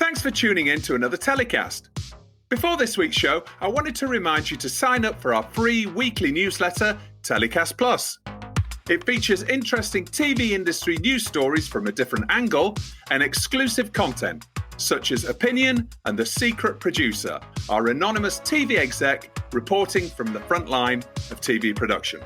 Thanks for tuning in to another TellyCast. Before this week's show, I wanted to remind you to sign up for our free weekly newsletter, TellyCast Plus. It features interesting TV industry news stories from a different angle and exclusive content, such as Opinion and The Secret Producer, our anonymous TV exec reporting from the front line of TV production.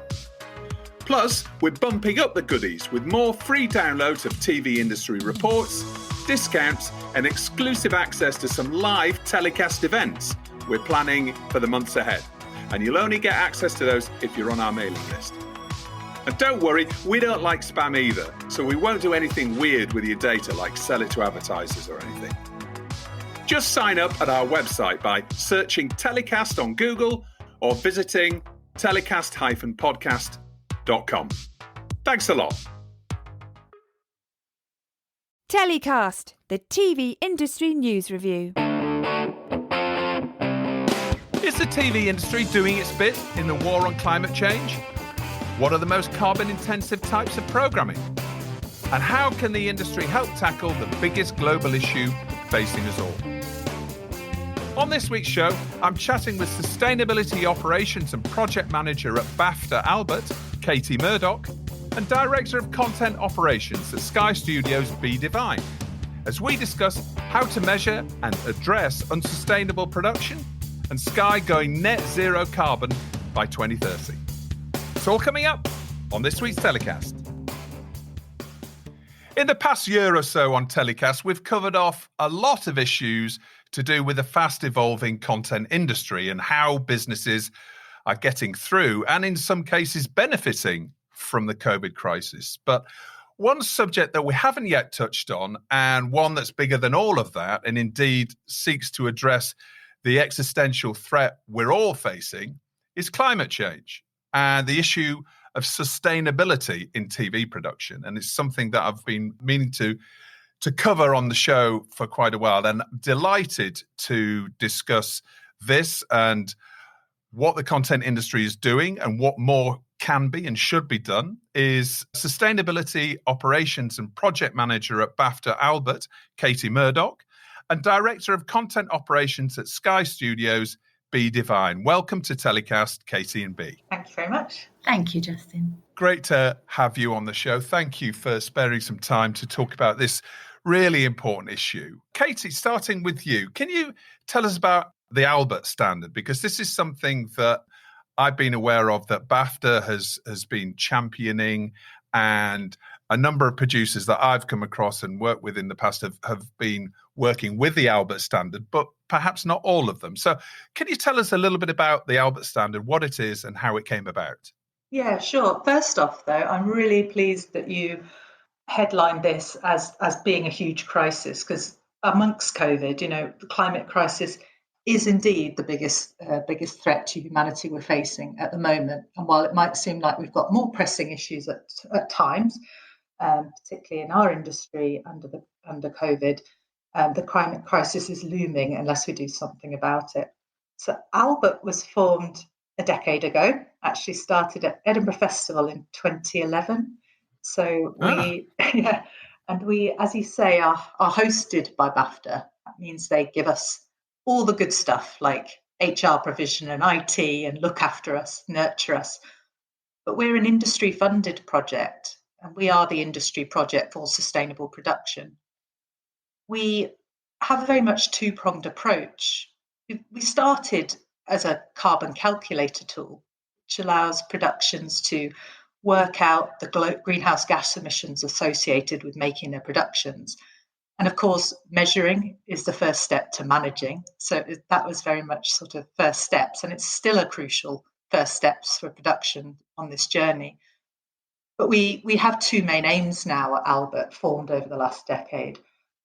Plus, we're bumping up the goodies with more free downloads of TV industry reports, discounts, and exclusive access to some live TellyCast events we're planning for the months ahead. And you'll only get access to those if you're on our mailing list. And don't worry, we don't like spam either, so we won't do anything weird with your data like sell it to advertisers or anything. Just sign up at our website by searching TellyCast on Google or visiting telecast-podcast.com. Thanks a lot. TellyCast, the TV industry news review. Is the TV industry doing its bit in the war on climate change? What are the most carbon-intensive types of programming? And how can the industry help tackle the biggest global issue facing us all? On this week's show, I'm chatting with Sustainability Operations and Project Manager at BAFTA Albert, Katy Murdoch, and Director of Content Operations at Sky Studios Devine, as we discuss how to measure and address unsustainable production and Sky going net zero carbon by 2030. It's all coming up on this week's TellyCast. In the past year or so on TellyCast, we've covered off a lot of issues to do with the fast evolving content industry and how businesses are getting through and in some cases benefiting from the COVID crisis. But one subject that we haven't yet touched on, and one that's bigger than all of that, and indeed seeks to address the existential threat we're all facing, is climate change and the issue of sustainability in TV production. And it's something that I've been meaning to cover on the show for quite a while, and I'm delighted to discuss this and what the content industry is doing and what more can be and should be done. Is Sustainability Operations and Project Manager at BAFTA Albert, Katy Murdoch, and Director of Content Operations at Sky Studios, Devine. Welcome to TellyCast, Katy and B. Thank you very much. Thank you, Justin. Great to have you on the show. Thank you for sparing some time to talk about this really important issue. Katy, starting with you, can you tell us about the Albert standard? Because this is something that I've been aware of that BAFTA has been championing, and a number of producers that I've come across and worked with in the past have been working with the Albert standard, but perhaps not all of them. So can you tell us a little bit about the Albert standard, what it is and how it came about? Yeah, sure. First off, though, I'm really pleased that you headlined this as being a huge crisis, because amongst COVID, the climate crisis is indeed the biggest threat to humanity we're facing at the moment. And while it might seem like we've got more pressing issues at times, particularly in our industry under COVID, the climate crisis is looming unless we do something about it. So Albert was formed a decade ago, actually started at Edinburgh Festival in 2011. So we, as you say, are hosted by BAFTA. That means they give us all the good stuff like HR provision and IT and look after us, nurture us. But we're an industry-funded project, and we are the industry project for sustainable production. We have a very much two-pronged approach. We started as a carbon calculator tool, which allows productions to work out the greenhouse gas emissions associated with making their productions. And of course, measuring is the first step to managing. So that was very much sort of first steps, and it's still a crucial first steps for production on this journey. But we have two main aims now at Albert, formed over the last decade.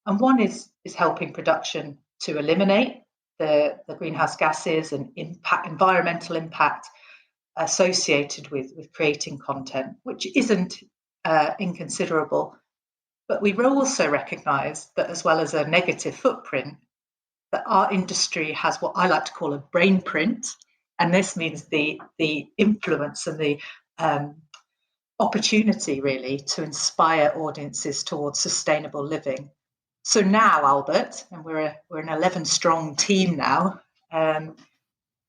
And one is helping production to eliminate the greenhouse gases and environmental impact associated with creating content, which isn't inconsiderable. But we also recognise that as well as a negative footprint, that our industry has what I like to call a brain print. And this means the influence and the opportunity really to inspire audiences towards sustainable living. So now, Albert, and we're an 11-strong team now.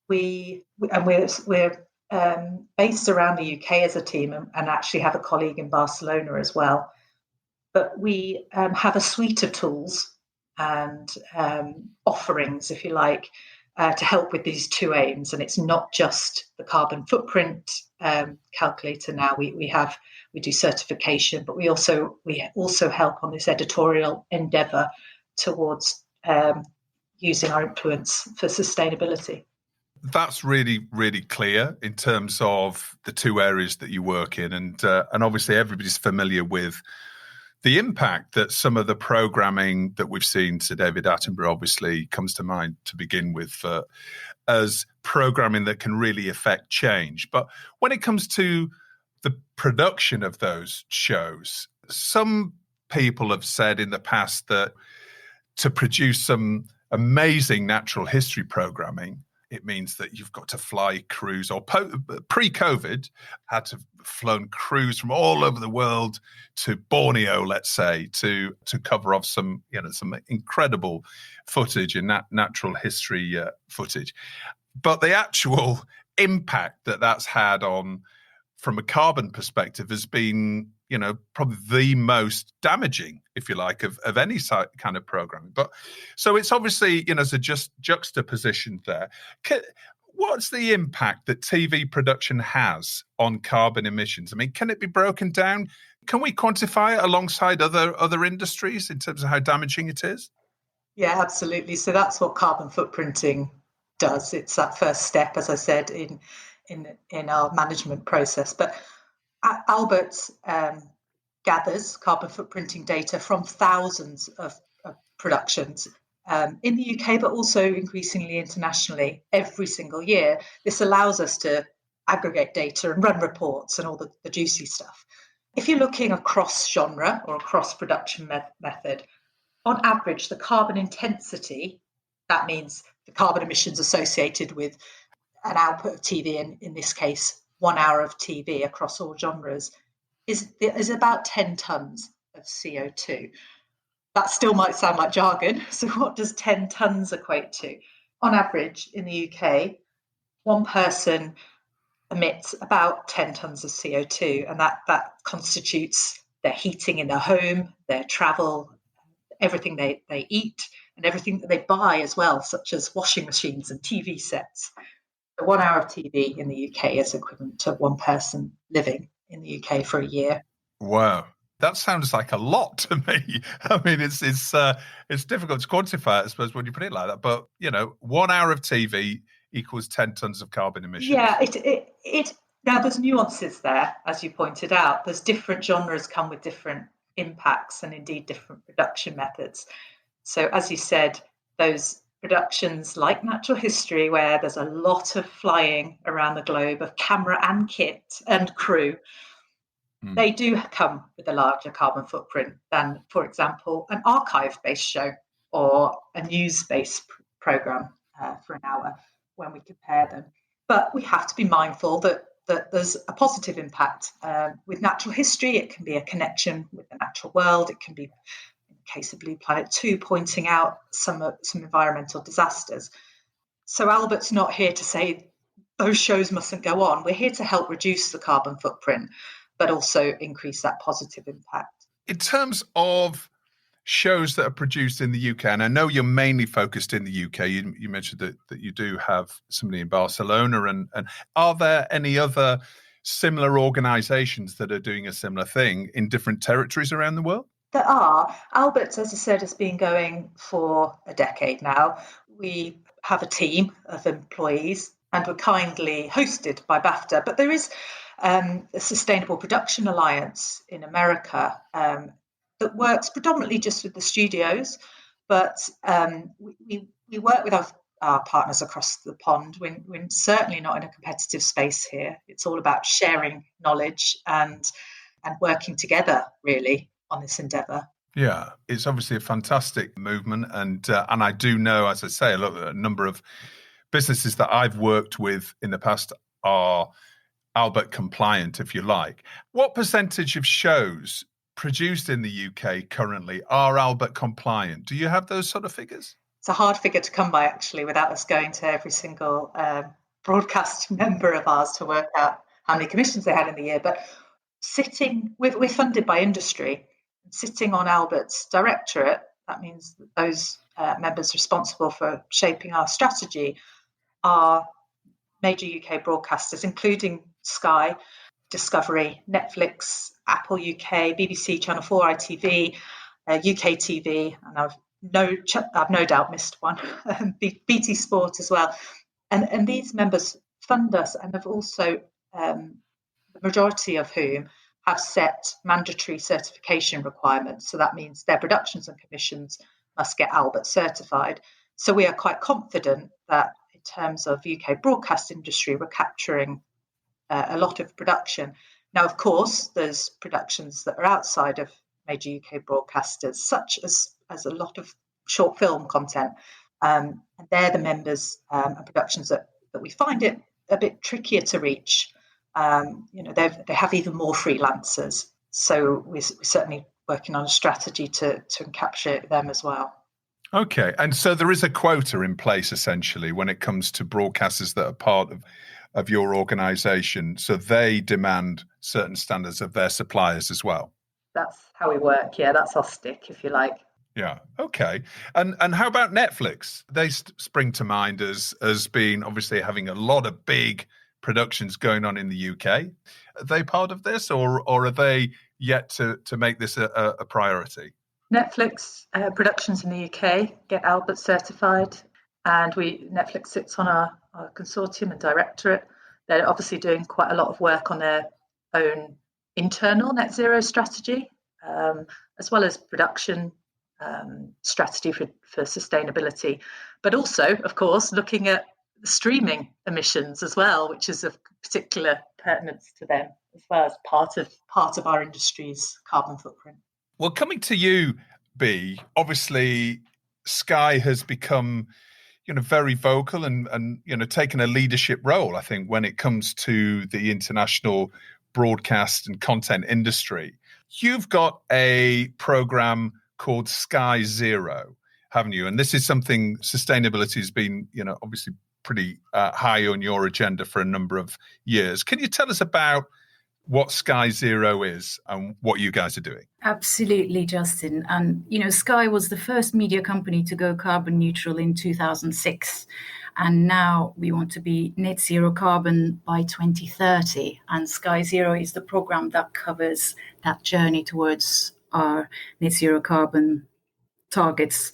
We're based around the UK as a team, and actually have a colleague in Barcelona as well. But we have a suite of tools and offerings, if you like, to help with these two aims. And it's not just the carbon footprint calculator now. We do certification, but we also help on this editorial endeavour towards using our influence for sustainability. That's really, really clear in terms of the two areas that you work in, and obviously everybody's familiar with the impact that some of the programming that we've seen. Sir David Attenborough obviously comes to mind to begin with as programming that can really affect change. But when it comes to the production of those shows, some people have said in the past that to produce some amazing natural history programming, it means that you've got to fly crews, or pre-COVID, had to flown crews from all over the world to Borneo, let's say, to cover off some incredible footage and natural history footage. But the actual impact that that's had on, from a carbon perspective, has been, probably the most damaging, if you like, of any kind of programming. But so it's obviously, there's a just juxtaposition there. What's the impact that TV production has on carbon emissions? I mean, can it be broken down? Can we quantify it alongside other industries in terms of how damaging it is? Yeah, absolutely. So that's what carbon footprinting does. It's that first step, as I said, in our management process. But Albert gathers carbon footprinting data from thousands of productions in the UK, but also increasingly internationally every single year. This allows us to aggregate data and run reports and all the juicy stuff. If you're looking across genre or across production method, on average, the carbon intensity, that means the carbon emissions associated with an output of TV, in this case, 1 hour of TV across all genres, is about 10 tons of CO2. That still might sound like jargon. So what does 10 tons equate to? On average, in the UK, one person emits about 10 tons of CO2, and that constitutes their heating in their home, their travel, everything they eat, and everything that they buy as well, such as washing machines and TV sets. The 1 hour of TV in the UK is equivalent to one person living in the UK for a year. Wow. That sounds like a lot to me. I mean, it's difficult to quantify, I suppose, when you put it like that. But, 1 hour of TV equals 10 tons of carbon emissions. Yeah, it now there's nuances there, as you pointed out. There's different genres come with different impacts and indeed different production methods. So as you said, those productions like natural history, where there's a lot of flying around the globe of camera and kit and crew, they do come with a larger carbon footprint than, for example, an archive-based show or a news-based programme for an hour when we compare them. But we have to be mindful that there's a positive impact. With natural history, it can be a connection with the natural world. It can be, in the case of Blue Planet 2, pointing out some environmental disasters. So Albert's not here to say those shows mustn't go on. We're here to help reduce the carbon footprint, but also increase that positive impact. In terms of shows that are produced in the UK, and I know you're mainly focused in the UK, you mentioned that you do have somebody in Barcelona, and are there any other similar organisations that are doing a similar thing in different territories around the world? There are. Albert, as I said, has been going for a decade now. We have a team of employees and we're kindly hosted by BAFTA, but there is a Sustainable Production Alliance in America that works predominantly just with the studios, but we work with our partners across the pond. We're certainly not in a competitive space here. It's all about sharing knowledge and working together, really, on this endeavour. Yeah, it's obviously a fantastic movement, and I do know, as I say, a number of businesses that I've worked with in the past are Albert compliant, if you like. What percentage of shows produced in the UK currently are Albert compliant? Do you have those sort of figures? It's a hard figure to come by, actually, without us going to every single broadcast member of ours to work out how many commissions they had in the year. But we're funded by industry. Sitting on Albert's directorate, that means that those members responsible for shaping our strategy are major UK broadcasters, including Sky, Discovery, Netflix, Apple UK, BBC, Channel 4, ITV, UK TV, and I've no doubt missed one, BT Sport as well. And these members fund us and have also, the majority of whom have set mandatory certification requirements. So that means their productions and commissions must get Albert certified. So we are quite confident that in terms of UK broadcast industry, we're capturing a lot of production. Now, of course, there's productions that are outside of major UK broadcasters, such as a lot of short film content. And they're the members and productions that we find it a bit trickier to reach. They have even more freelancers. So we're certainly working on a strategy to encapsulate them as well. Okay. And so there is a quota in place, essentially, when it comes to broadcasters that are part of your organisation. So they demand certain standards of their suppliers as well. That's how we work. Yeah, that's our stick, if you like. Yeah. Okay. And how about Netflix? They spring to mind as being obviously having a lot of big productions going on in the UK. Are they part of this, or are they yet to make this a priority? Netflix productions in the UK get Albert certified, and Netflix sits on our consortium and directorate. They're obviously doing quite a lot of work on their own internal net zero strategy, as well as production strategy for sustainability, but also, of course, looking at streaming emissions as well, which is of particular pertinence to them as well as part of our industry's carbon footprint. Well, coming to you, B, obviously Sky has become, very vocal and taken a leadership role, I think, when it comes to the international broadcast and content industry. You've got a program called Sky Zero, haven't you? And this is something sustainability has been, obviously pretty high on your agenda for a number of years. Can you tell us about what Sky Zero is and what you guys are doing? Absolutely, Justin. And, Sky was the first media company to go carbon neutral in 2006. And now we want to be net zero carbon by 2030. And Sky Zero is the program that covers that journey towards our net zero carbon targets.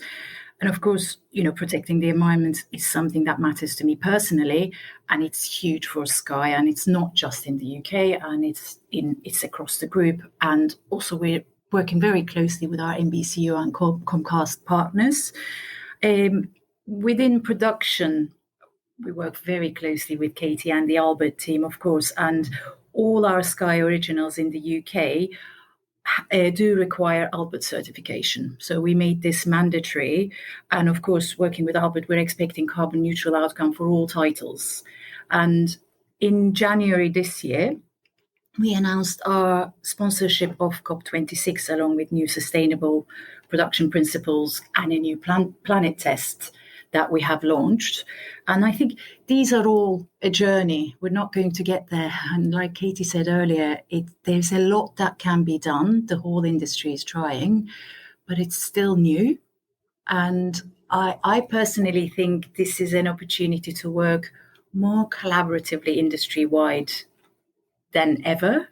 And of course, protecting the environment is something that matters to me personally, and it's huge for Sky. And it's not just in the UK, and it's across the group. And also, we're working very closely with our NBCU and Comcast partners. Within production, we work very closely with Katy and the Albert team, of course, and all our Sky originals in the UK do require Albert certification. So we made this mandatory. And of course, working with Albert, we're expecting carbon neutral outcome for all titles. And in January this year, we announced our sponsorship of COP26 along with new sustainable production principles and a new planet test that we have launched. And I think these are all a journey. We're not going to get there. And like Katy said earlier, there's a lot that can be done. The whole industry is trying, but it's still new. And I personally think this is an opportunity to work more collaboratively industry-wide than ever.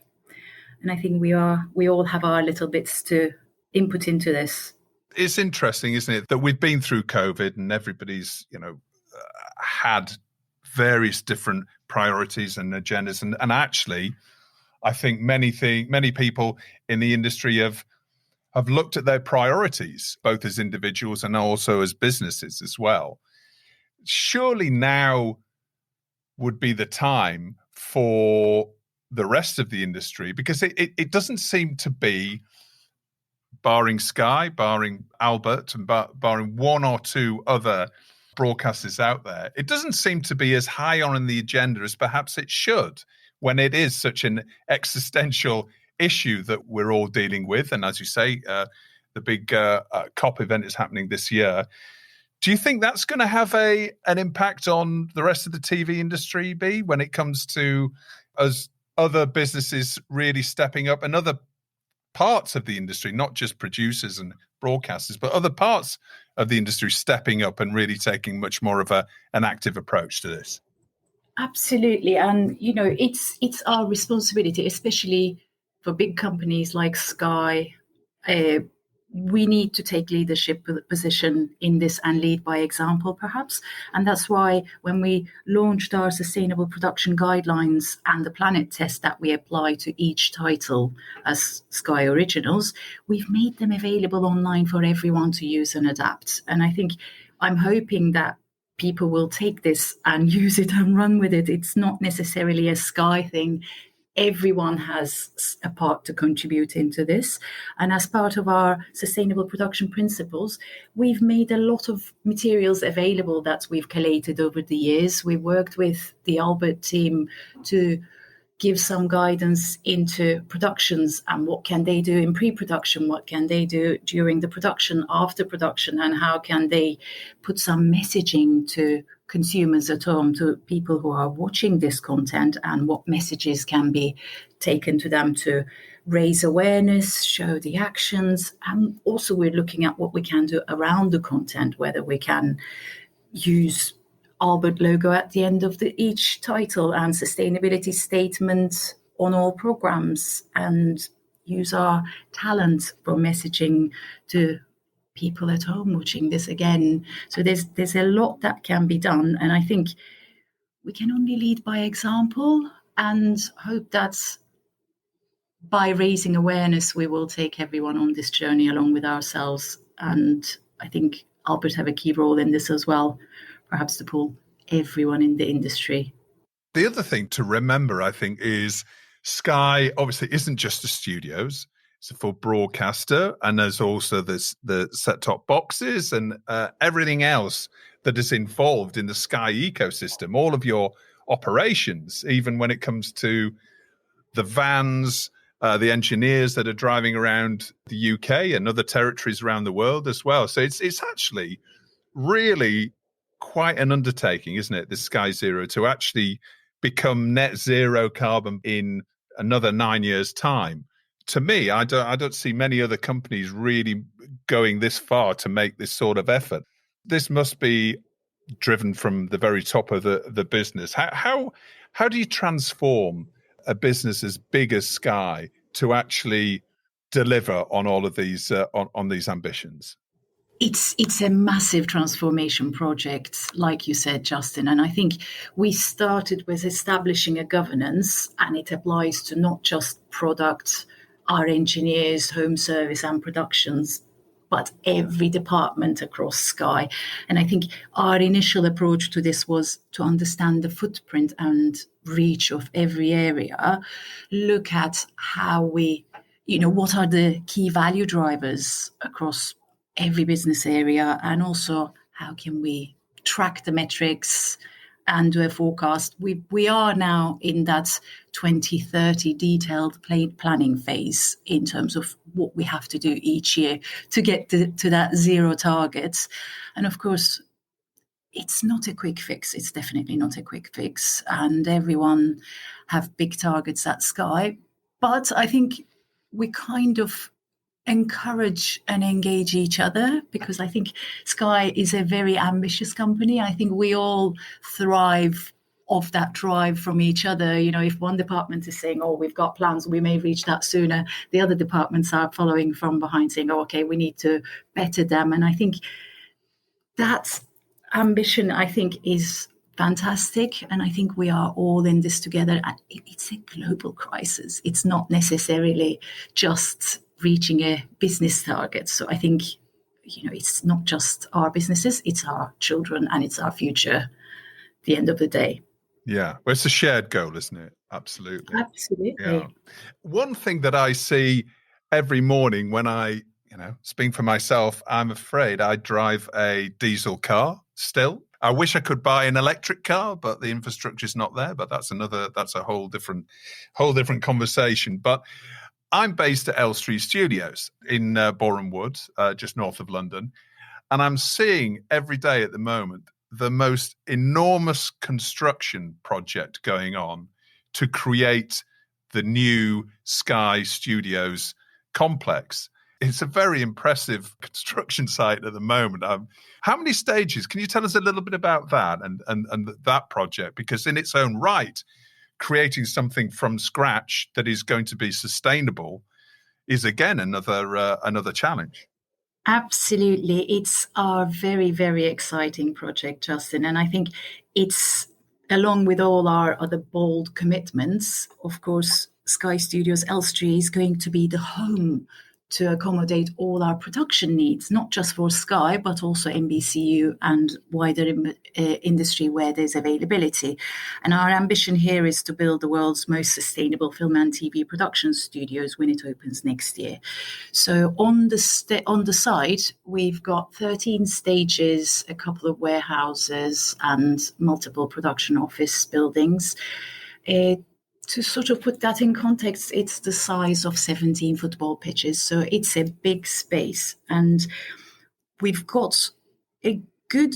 And I think we all have our little bits to input into this. It's interesting, isn't it, that we've been through COVID and everybody's, had various different priorities and agendas. And actually, I think many people in the industry have looked at their priorities, both as individuals and also as businesses as well. Surely now would be the time for the rest of the industry, because it doesn't seem to be, barring Sky, barring Albert, and barring one or two other broadcasters out there, it doesn't seem to be as high on the agenda as perhaps it should, when it is such an existential issue that we're all dealing with. And as you say, the big COP event is happening this year. Do you think that's going to have an impact on the rest of the TV industry, B, when it comes to as other businesses really stepping up and other parts of the industry, not just producers and broadcasters, but other parts of the industry stepping up and really taking much more of an active approach to this? Absolutely. And, it's our responsibility, especially for big companies like Sky. We need to take leadership position in this and lead by example, perhaps. And that's why when we launched our sustainable production guidelines and the planet test that we apply to each title as Sky Originals, we've made them available online for everyone to use and adapt. And I think I'm hoping that people will take this and use it and run with it. It's not necessarily a Sky thing. Everyone has a part to contribute into this. And as part of our sustainable production principles, we've made a lot of materials available that we've collated over the years. We worked with the Albert team to give some guidance into productions and what can they do in pre-production, what can they do during the production, after production, and how can they put some messaging to consumers at home, to people who are watching this content, and what messages can be taken to them to raise awareness, show the actions. And also we're looking at what we can do around the content, whether we can use Albert logo at the end of each title and sustainability statement on all programs, and use our talent for messaging to people at home watching this again. So there's a lot that can be done, and I think we can only lead by example and hope that by raising awareness we will take everyone on this journey along with ourselves. And I think Albert have a key role in this as well, perhaps to pull everyone in the industry. The other thing to remember, I think, is Sky obviously isn't just the studios. It's a full broadcaster, and there's also the set-top boxes and everything else that is involved in the Sky ecosystem, all of your operations, even when it comes to the vans, the engineers that are driving around the UK and other territories around the world as well. So it's actually really quite an undertaking, isn't it, this Sky Zero, to actually become net zero carbon in another 9 years' time. To me, I don't see many other companies really going this far to make this sort of effort. This must be driven from the very top of the business. How do you transform a business as big as Sky to actually deliver on all of these on these ambitions? It's a massive transformation project, like you said, Justin. And I think we started with establishing a governance, and it applies to not just product, our engineers, home service and productions, but every department across Sky. And I think our initial approach to this was to understand the footprint and reach of every area, look at how we, what are the key value drivers across every business area, and also how can we track the metrics and do a forecast. We are now in that 2030 detailed planning phase in terms of what we have to do each year to get to that zero targets. And of course, it's not a quick fix. It's definitely not a quick fix. And everyone have big targets at Sky. But I think we kind of encourage and engage each other, because I think Sky is a very ambitious company. I think we all thrive off that drive from each other. If one department is saying, oh, we've got plans, we may reach that sooner, the other departments are following from behind saying, oh, okay, we need to better them. And I think that ambition, I think, is fantastic. And I think we are all in this together. And it's a global crisis. It's not necessarily just reaching a business target. So I think, it's not just our businesses, it's our children and it's our future at the end of the day. Yeah, well, it's a shared goal, isn't it? Absolutely. Absolutely. Yeah. One thing that I see every morning when I, speaking for myself, I'm afraid I drive a diesel car still. I wish I could buy an electric car, but the infrastructure is not there. But that's a whole different conversation. But I'm based at Elstree Studios in Boreham Wood, just north of London. And I'm seeing every day at the moment the most enormous construction project going on to create the new Sky Studios complex. It's a very impressive construction site at the moment. How many stages? Can you tell us a little bit about that and that project? Because in its own right, creating something from scratch that is going to be sustainable is again another challenge. Absolutely. It's a very, very exciting project, Justin. And I think it's, along with all our other bold commitments, of course, Sky Studios Elstree is going to be the home to accommodate all our production needs, not just for Sky, but also NBCU and wider industry where there's availability. And our ambition here is to build the world's most sustainable film and TV production studios when it opens next year. So on the site, we've got 13 stages, a couple of warehouses, and multiple production office buildings. To sort of put that in context, it's the size of 17 football pitches. So it's a big space. And we've got a good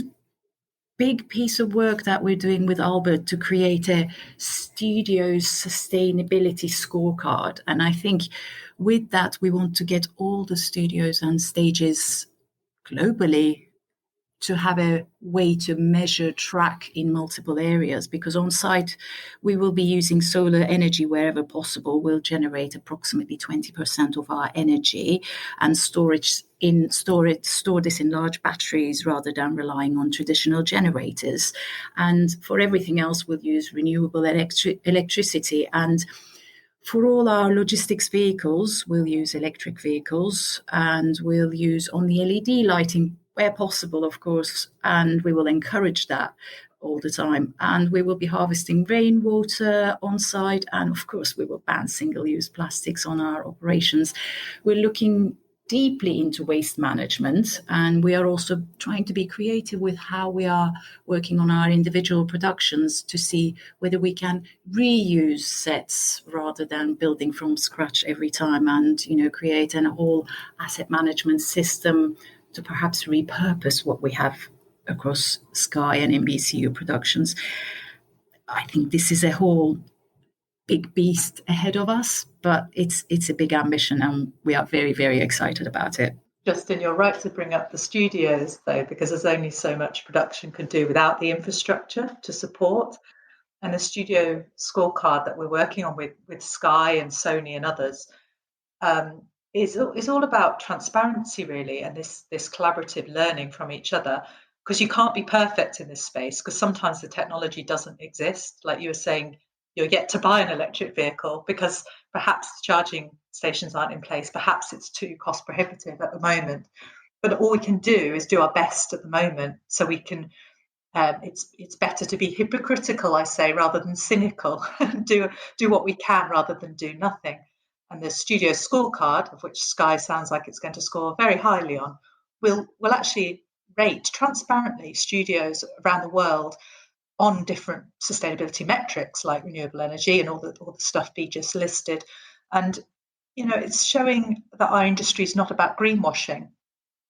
big piece of work that we're doing with Albert to create a studio's sustainability scorecard. And I think with that, we want to get all the studios and stages globally to have a way to measure, track in multiple areas, because on site we will be using solar energy wherever possible. We'll generate approximately 20% of our energy and store this in large batteries rather than relying on traditional generators. And for everything else, we'll use renewable electricity. And for all our logistics vehicles, we'll use electric vehicles, and we'll use on the LED lighting where possible, of course, and we will encourage that all the time. And we will be harvesting rainwater on site, and of course, we will ban single-use plastics on our operations. We're looking deeply into waste management, and we are also trying to be creative with how we are working on our individual productions to see whether we can reuse sets rather than building from scratch every time, and create a whole asset management system to perhaps repurpose what we have across Sky and NBCU productions. I think this is a whole big beast ahead of us, but it's a big ambition, and we are very, very excited about it. Justin, you're right to bring up the studios, though, because there's only so much production can do without the infrastructure to support. And the studio scorecard that we're working on with Sky and Sony and others is all about transparency, really, and this collaborative learning from each other, because you can't be perfect in this space, because sometimes the technology doesn't exist. Like you were saying, you're yet to buy an electric vehicle because perhaps charging stations aren't in place, perhaps it's too cost prohibitive at the moment. But all we can do is do our best at the moment, so we can it's better to be hypocritical, I say, rather than cynical, and do what we can rather than do nothing. And the studio scorecard, of which Sky sounds like it's going to score very highly on, will actually rate transparently studios around the world on different sustainability metrics like renewable energy and all the stuff Bea just listed. And it's showing that our industry is not about greenwashing,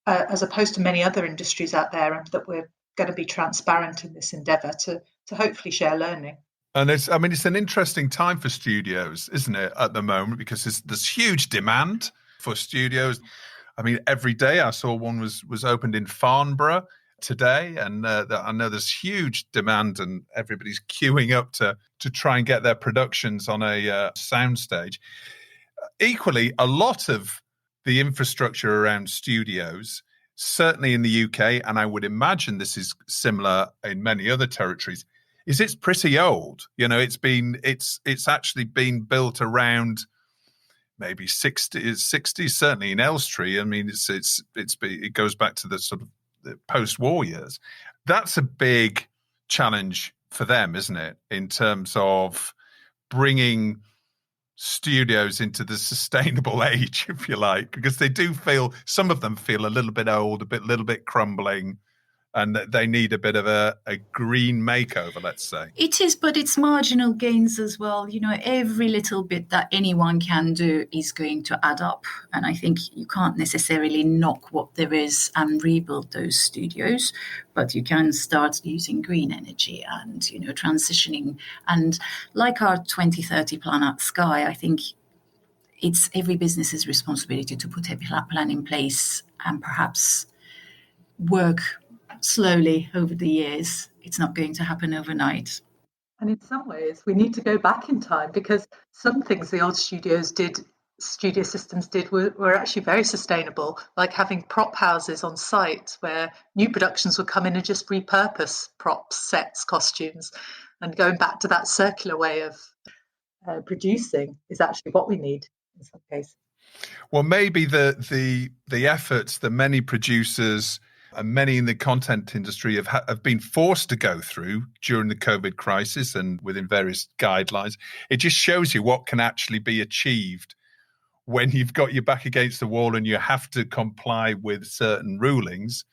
as opposed to many other industries out there, and that we're going to be transparent in this endeavour to hopefully share learning. And it's an interesting time for studios, isn't it, at the moment, because there's huge demand for studios. I mean, every day I saw one was opened in Farnborough today, and I know there's huge demand, and everybody's queuing up to try and get their productions on a soundstage. Equally, a lot of the infrastructure around studios, certainly in the UK, and I would imagine this is similar in many other territories, it's pretty old. It's actually been built around maybe 60s, certainly in Elstree. I mean, it goes back to the sort of the post-war years. That's a big challenge for them, isn't it, in terms of bringing studios into the sustainable age, if you like, because they do some of them feel a little bit old, little bit crumbling. and they need a bit of a green makeover, let's say. It is, but it's marginal gains as well. Every little bit that anyone can do is going to add up. And I think you can't necessarily knock what there is and rebuild those studios, but you can start using green energy and, transitioning. And like our 2030 plan at Sky, I think it's every business's responsibility to put a plan in place and perhaps work slowly over the years. It's not going to happen overnight. And in some ways, we need to go back in time, because some things the old studio systems did were actually very sustainable, like having prop houses on site where new productions would come in and just repurpose props, sets, costumes. And going back to that circular way of producing is actually what we need in some cases. Well, maybe the efforts that many producers and many in the content industry have been forced to go through during the COVID crisis and within various guidelines, it just shows you what can actually be achieved when you've got your back against the wall and you have to comply with certain rulings.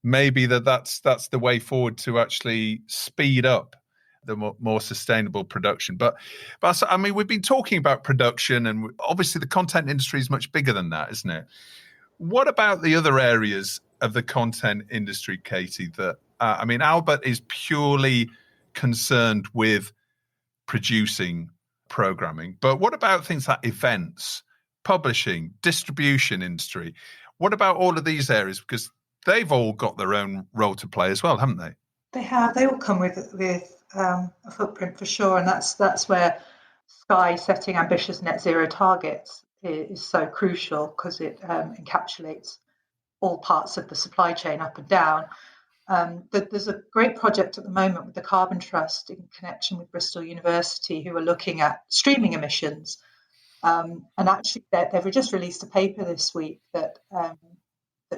Maybe that's the way forward to actually speed up the more sustainable production. But I mean, we've been talking about production, and obviously the content industry is much bigger than that, isn't it? What about the other areas of the content industry, Katy? That I mean, Albert is purely concerned with producing programming, but what about things like events, publishing, distribution industry? What about all of these areas? Because they've all got their own role to play as well, haven't they? They have. They all come with a footprint for sure, and that's where Sky setting ambitious net zero targets is so crucial, because it encapsulates all parts of the supply chain up and down. But there's a great project at the moment with the Carbon Trust in connection with Bristol University, who are looking at streaming emissions. And actually, they've just released a paper this week that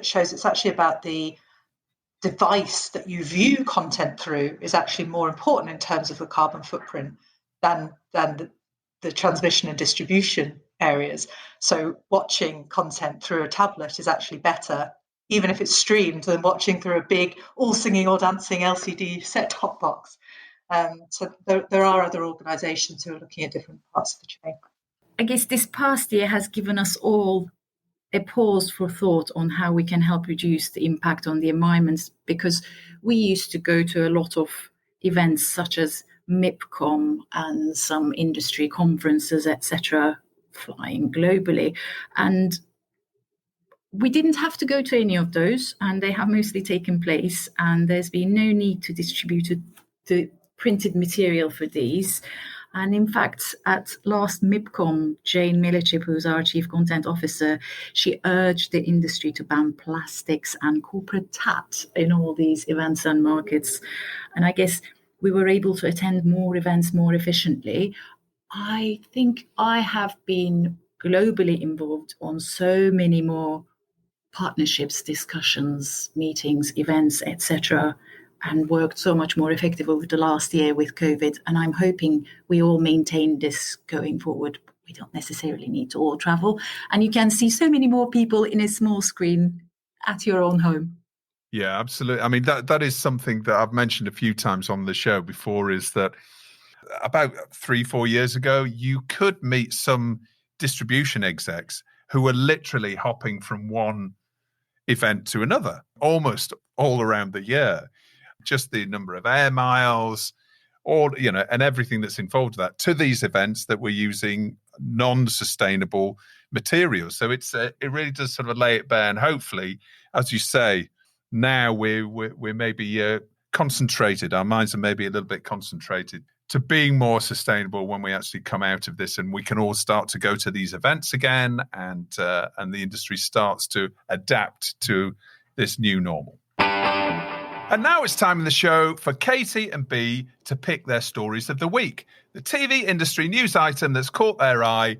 shows it's actually about the device that you view content through is actually more important in terms of the carbon footprint than the transmission and distribution areas. So watching content through a tablet is actually better, even if it's streamed, than watching through a big all singing or dancing LCD set-top box. So there are other organisations who are looking at different parts of the chain. I guess this past year has given us all a pause for thought on how we can help reduce the impact on the environment, because we used to go to a lot of events such as MIPCOM and some industry conferences, etc., flying globally. And we didn't have to go to any of those, and they have mostly taken place, and there's been no need to distribute the printed material for these. And in fact, at last MIPCOM, Jane Millichip, who's our Chief Content Officer, she urged the industry to ban plastics and corporate tat in all these events and markets. And I guess we were able to attend more events more efficiently. I think I have been globally involved on so many more partnerships, discussions, meetings, events, etc., and worked so much more effective over the last year with COVID. And I'm hoping we all maintain this going forward. We don't necessarily need to all travel. And you can see so many more people in a small screen at your own home. Yeah, absolutely. I mean, that is something that I've mentioned a few times on the show before, is that about 3-4 years ago, you could meet some distribution execs who were literally hopping from one event to another, almost all around the year. Just the number of air miles, and everything that's involved with that, to these events that we're using non-sustainable materials. So it really does sort of lay it bare. And hopefully, as you say, now we're maybe concentrated. Our minds are maybe a little bit concentrated to being more sustainable when we actually come out of this, and we can all start to go to these events again, and the industry starts to adapt to this new normal. And now it's time in the show for Katy and Bea to pick their stories of the week, the TV industry news item that's caught their eye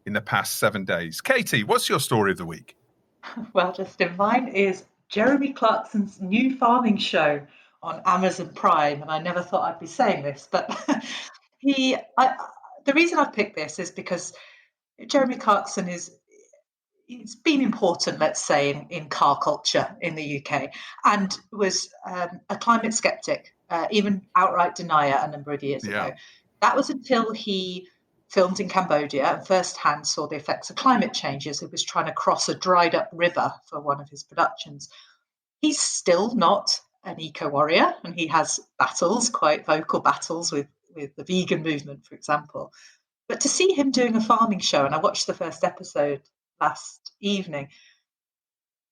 in the past 7 days. Katy, what's your story of the week? Well, Justin, mine is Jeremy Clarkson's new farming show on Amazon Prime. And I never thought I'd be saying this, but the reason I've picked this is because Jeremy Clarkson is it's been important, let's say, in car culture in the UK, and was a climate skeptic, even outright denier a number of years ago. That was until he filmed in Cambodia and firsthand saw the effects of climate change as he was trying to cross a dried up river for one of his productions. He's still not an eco-warrior, and he has battles, quite vocal battles with the vegan movement, for example. But to see him doing a farming show, and I watched the first episode last evening,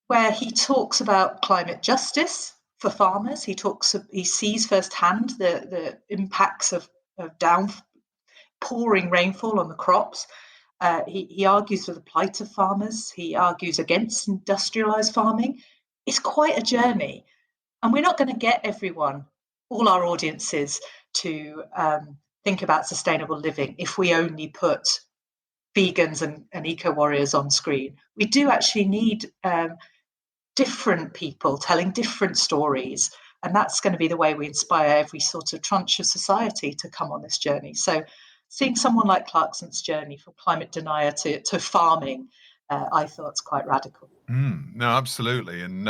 where he talks about climate justice for farmers. He sees firsthand the impacts of pouring rainfall on the crops. He argues for the plight of farmers. He argues against industrialized farming. It's quite a journey. And we're not going to get everyone, all our audiences, to think about sustainable living if we only put vegans and eco-warriors on screen. We do actually need different people telling different stories. And that's going to be the way we inspire every sort of tranche of society to come on this journey. So seeing someone like Clarkson's journey from climate denier to farming, I thought it's quite radical. No, absolutely. And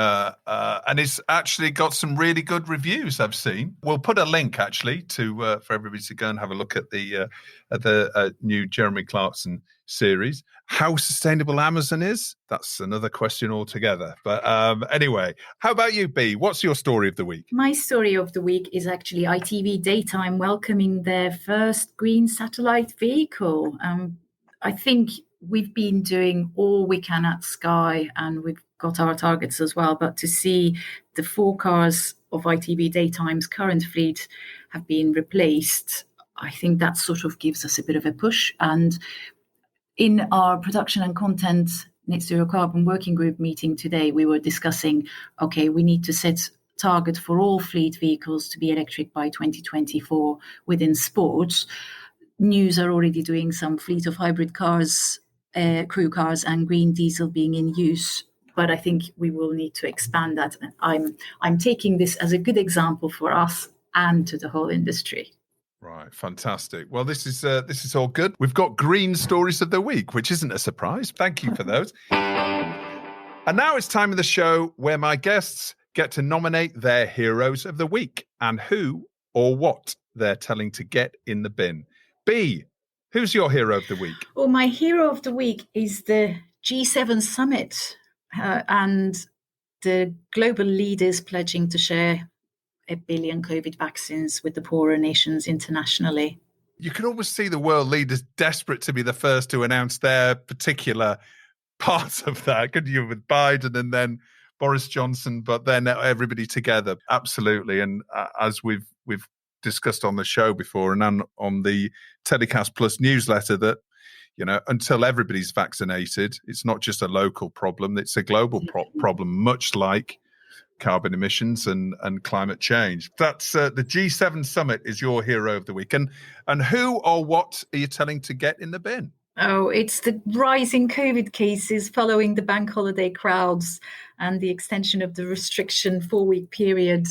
it's actually got some really good reviews I've seen. We'll put a link actually to for everybody to go and have a look at the new Jeremy Clarkson series. How sustainable Amazon is, that's another question altogether. But anyway, how about you, B? What's your story of the week? My story of the week is actually ITV Daytime welcoming their first green satellite vehicle. I think we've been doing all we can at Sky, and we've got our targets as well. But to see the 4 cars of ITV Daytime's current fleet have been replaced, I think that sort of gives us a bit of a push. And in our production and content Net Zero Carbon Working Group meeting today, we were discussing, okay, we need to set target for all fleet vehicles to be electric by 2024 within sports. News are already doing some fleet of hybrid cars, crew cars and green diesel being in use. But I think we will need to expand that. I'm taking this as a good example for us and to the whole industry. Right, fantastic. Well, this is all good. We've got green stories of the week, which isn't a surprise. Thank you for those. And now it's time of the show where my guests get to nominate their heroes of the week and who or what they're telling to get in the bin. B, who's your hero of the week? Well, my hero of the week is the G7 summit and the global leaders pledging to share 1 billion COVID vaccines with the poorer nations internationally. You can almost see the world leaders desperate to be the first to announce their particular part of that, couldn't you, with Biden and then Boris Johnson, but then everybody together. Absolutely. And as we've discussed on the show before and on the TellyCast Plus newsletter, that, you know, until everybody's vaccinated, it's not just a local problem, it's a global problem, much like carbon emissions and climate change. That's the G7 summit is your hero of the week. And who or what are you telling to get in the bin? Oh, it's the rising COVID cases following the bank holiday crowds and the extension of the restriction 4-week period.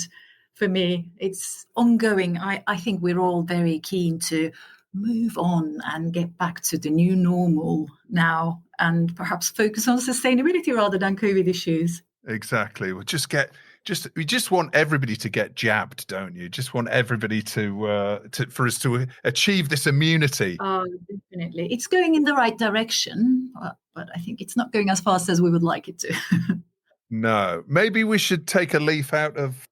For me, it's ongoing. I think we're all very keen to move on and get back to the new normal now and perhaps focus on sustainability rather than COVID issues. Exactly. We just want everybody to get jabbed, don't you? Just want everybody to for us to achieve this immunity. Oh, definitely. It's going in the right direction, but I think it's not going as fast as we would like it to. No, maybe we should take a leaf out of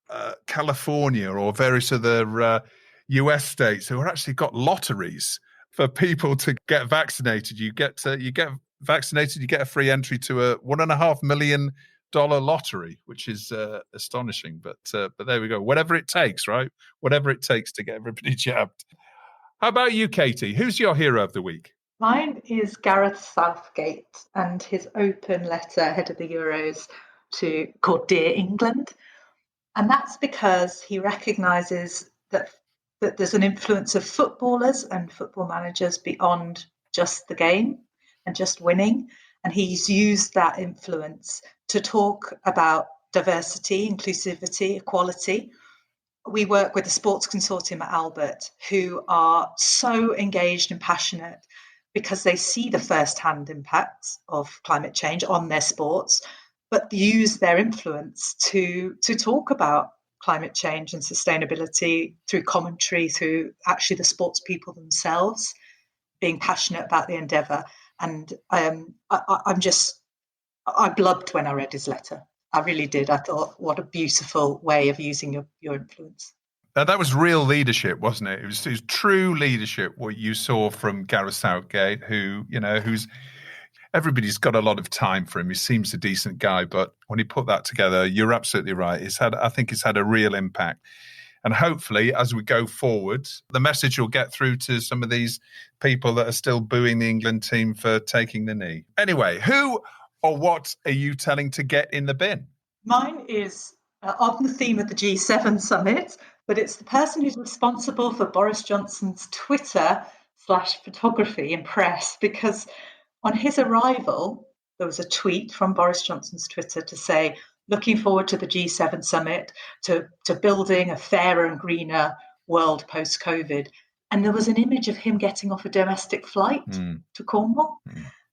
California or various other US states who have actually got lotteries for people to get vaccinated. You get vaccinated, you get a free entry to a $1.5 million lottery, which is astonishing. But there we go. Whatever it takes, right? Whatever it takes to get everybody jabbed. How about you, Katy? Who's your hero of the week? Mine is Gareth Southgate and his open letter ahead of the Euros called Dear England. And that's because he recognises that there's an influence of footballers and football managers beyond just the game and just winning. And he's used that influence to talk about diversity, inclusivity, equality. We work with the Sports Consortium at Albert, who are so engaged and passionate because they see the first-hand impacts of climate change on their sports, but use their influence to talk about climate change and sustainability through commentary, through actually the sports people themselves being passionate about the endeavour. And I blubbed when I read his letter. I really did. I thought, what a beautiful way of using your influence. That was real leadership, wasn't it? It was true leadership, what you saw from Gareth Southgate, who's everybody's got a lot of time for him. He seems a decent guy, but when he put that together, you're absolutely right. I think it's had a real impact. And hopefully, as we go forward, the message will get through to some of these people that are still booing the England team for taking the knee. Anyway, who or what are you telling to get in the bin? Mine is on the theme of the G7 summit, but it's the person who's responsible for Boris Johnson's Twitter/photography and press, because on his arrival, there was a tweet from Boris Johnson's Twitter to say, looking forward to the G7 summit, to building a fairer and greener world post-COVID. And there was an image of him getting off a domestic flight to Cornwall.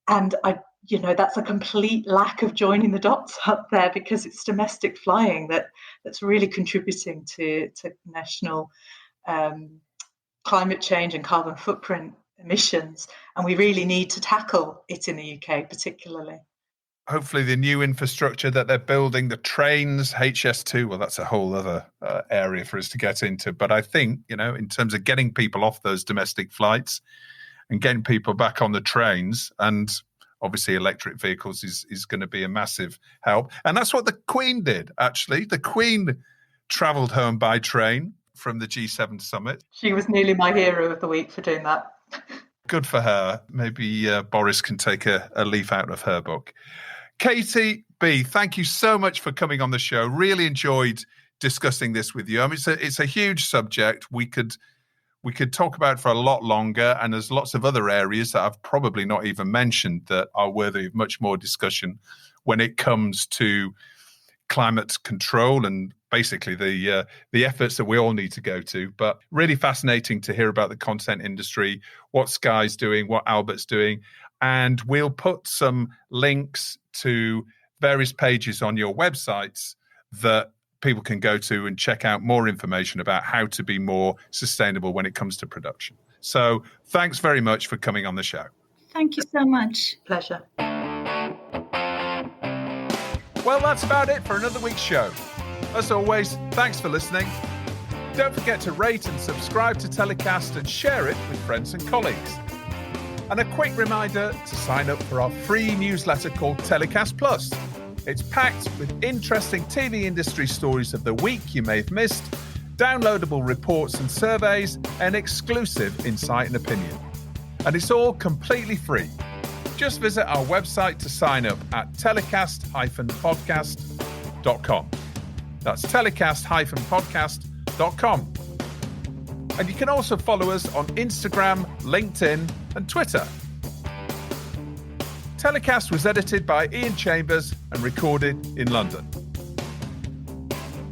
And that's a complete lack of joining the dots up there, because it's domestic flying that's really contributing to national climate change and carbon footprint emissions. And we really need to tackle it in the UK particularly. Hopefully the new infrastructure that they're building, the trains, HS2, well, that's a whole other area for us to get into. But I think, in terms of getting people off those domestic flights and getting people back on the trains, and obviously electric vehicles is going to be a massive help. And that's what the Queen did, actually. The Queen travelled home by train from the G7 summit. She was nearly my hero of the week for doing that. Good for her. Maybe Boris can take a leaf out of her book. Katy B, thank you so much for coming on the show. Really enjoyed discussing this with you. I mean, it's a huge subject. We could talk about it for a lot longer, and there's lots of other areas that I've probably not even mentioned that are worthy of much more discussion when it comes to climate control and basically the efforts that we all need to go to. But really fascinating to hear about the content industry, what Sky's doing, what Albert's doing. And we'll put some links to various pages on your websites that people can go to and check out more information about how to be more sustainable when it comes to production. So thanks very much for coming on the show. Thank you so much. Pleasure. Well, that's about it for another week's show. As always, thanks for listening. Don't forget to rate and subscribe to TellyCast and share it with friends and colleagues. And a quick reminder to sign up for our free newsletter called TellyCast Plus. It's packed with interesting TV industry stories of the week you may have missed, downloadable reports and surveys, and exclusive insight and opinion. And it's all completely free. Just visit our website to sign up at telecast-podcast.com. That's telecast-podcast.com. And you can also follow us on Instagram, LinkedIn, and Twitter. TellyCast was edited by Ian Chambers and recorded in London.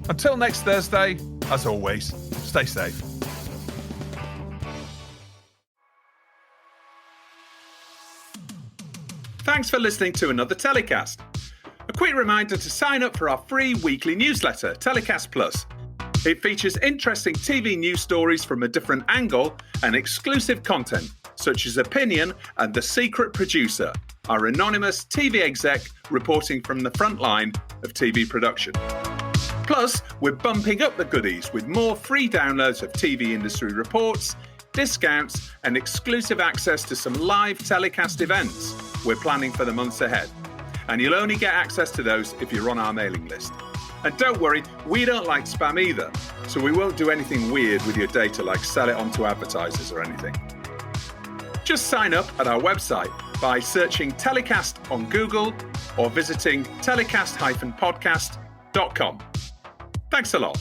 Until next Thursday, as always, stay safe. Thanks for listening to another TellyCast. A quick reminder to sign up for our free weekly newsletter, TellyCast Plus. It features interesting TV news stories from a different angle and exclusive content, such as Opinion and The Secret Producer, our anonymous TV exec reporting from the front line of TV production. Plus, we're bumping up the goodies with more free downloads of TV industry reports, discounts, and exclusive access to some live TellyCast events we're planning for the months ahead. And you'll only get access to those if you're on our mailing list. And don't worry, we don't like spam either, so we won't do anything weird with your data like sell it on to advertisers or anything. Just sign up at our website by searching TellyCast on Google or visiting telecast-podcast.com. Thanks a lot.